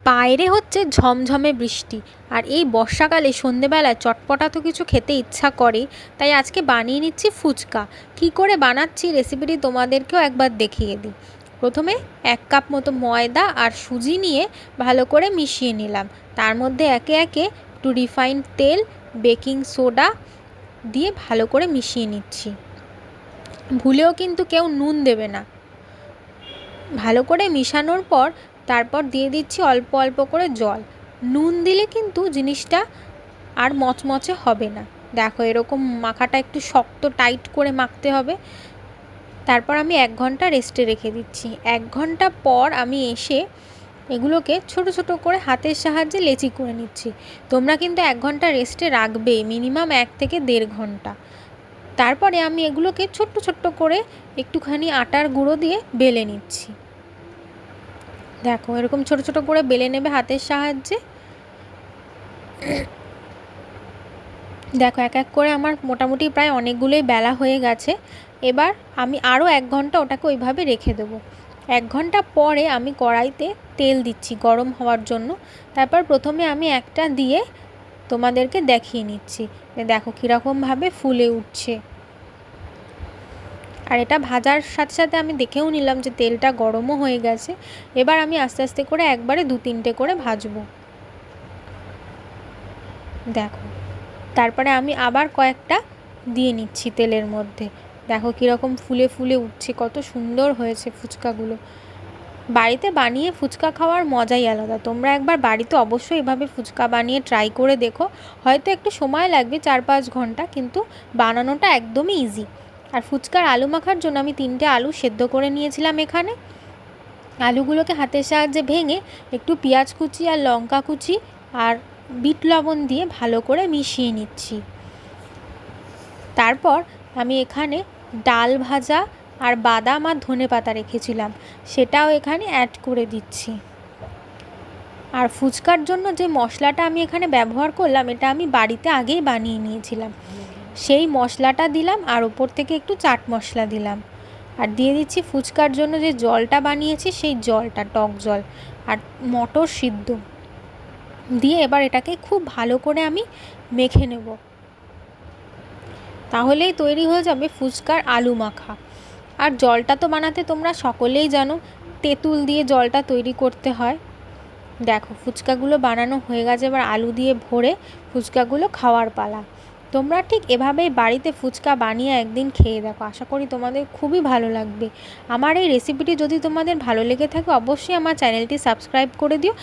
বাইরে হচ্ছে ঝমঝমে বৃষ্টি, আর এই বর্ষাকালে সন্ধেবেলায় চটপটা তো কিছু খেতে ইচ্ছা করে। তাই আজকে বানিয়ে নিচ্ছি ফুচকা। কি করে বানাচ্ছি রেসিপিটি তোমাদেরকেও একবার দেখিয়ে দিই। প্রথমে 1 কাপ মতো ময়দা আর সুজি নিয়ে ভালো করে মিশিয়ে নিলাম। তার মধ্যে একে একে একটু রিফাইন্ড তেল, বেকিং সোডা দিয়ে ভালো করে মিশিয়ে নিচ্ছি। ভুলেও কিন্তু কেউ নুন দেবে না। ভালো করে মিশানোর পর তারপর দিয়ে দিচ্ছি অল্প অল্প করে জল। নুন দিলে কিন্তু জিনিসটা আর মচমচে হবে না। দেখো, এরকম মাখাটা একটু শক্ত টাইট করে মাখতে হবে। তারপর আমি 1 ঘন্টা রেস্টে রেখে দিচ্ছি। 1 ঘন্টা পর আমি এসে এগুলোকে ছোট ছোট করে হাতের সাহায্যে লেচি করে নিচ্ছি। তোমরা কিন্তু 1 ঘন্টা রেস্টে রাখবে, মিনিমাম 1 থেকে 1.5 ঘন্টা। তারপরে আমি এগুলোকে ছোট্ট ছোট্ট করে একটুখানি আটার গুঁড়ো দিয়ে বেলে নিচ্ছি। দেখো, এরকম ছোট ছোট করে বেলে নেবে হাতের সাহায্যে। দেখো, এক এক করে আমার মোটামুটি প্রায় অনেকগুলোই বেলা হয়ে গেছে। এবার আমি আরও 1 ঘন্টা ওটাকে ওইভাবে রেখে দেবো। 1 ঘন্টা পরে আমি কড়াইতে তেল দিচ্ছি গরম হওয়ার জন্য। তারপর প্রথমে আমি একটা দিয়ে তোমাদেরকে দেখিয়ে নিচ্ছি। দেখো কীরকমভাবে ফুলে উঠছে। আর এটা ভাজার সাথে সাথে আমি দেখেও নিলাম যে তেলটা গরমও হয়ে গেছে। এবার আমি আস্তে আস্তে করে একবারে 2-3টে করে ভাজবো। দেখো, তারপরে আমি আবার কয়েকটা দিয়ে নিচ্ছি তেলের মধ্যে। দেখো কীরকম ফুলে ফুলে উঠছে, কত সুন্দর হয়েছে ফুচকাগুলো। বাড়িতে বানিয়ে ফুচকা খাওয়ার মজাই আলাদা। তোমরা একবার বাড়িতে অবশ্যই এভাবে ফুচকা বানিয়ে ট্রাই করে দেখো। হয়তো একটু সময় লাগবে, 4-5 ঘন্টা, কিন্তু বানানোটা একদমই ইজি। আর ফুচকার আলু মাখার জন্য আমি 3টে আলু সেদ্ধ করে নিয়েছিলাম এখানে। আলুগুলোকে হাতের সাহায্যে ভেঙে একটু পেঁয়াজ কুচি আর লঙ্কা কুচি আর বিট লবণ দিয়ে ভালো করে মিশিয়ে নিচ্ছি। তারপর আমি এখানে ডাল ভাজা আর বাদাম আর ধনেপাতা রেখেছিলাম, সেটাও এখানে অ্যাড করে দিচ্ছি। আর ফুচকার জন্য যে মশলাটা আমি এখানে ব্যবহার করলাম, এটা আমি বাড়িতে আগেই বানিয়ে নিয়েছিলাম। সেই মশলাটা দিলাম আর ওপর থেকে একটু চাট মশলা দিলাম। আর দিয়ে দিচ্ছি ফুচকার জন্য যে জলটা বানিয়েছি সেই জলটা, টক জল, আর মটর সিদ্ধ দিয়ে এবার এটাকে খুব ভালো করে আমি মেখে নেব। তাহলেই তৈরি হয়ে যাবে ফুচকার আলু মাখা। আর জলটা তো বানাতে তোমরা সকলেই জানো, তেঁতুল দিয়ে জলটা তৈরি করতে হয়। দেখো, ফুচকাগুলো বানানো হয়ে গেছে। এবার আলু দিয়ে ভরে ফুচকাগুলো খাওয়ার পালা। তোমরা ঠিক এভাবেই বাড়িতে ফুচকা বানিয়ে একদিন খেয়ে দেখো, আশা করি তোমাদের খুবই ভালো লাগবে। আমার এই রেসিপিটি যদি তোমাদের ভালো লেগে থাকে অবশ্যই আমার চ্যানেলটি সাবস্ক্রাইব করে দিও।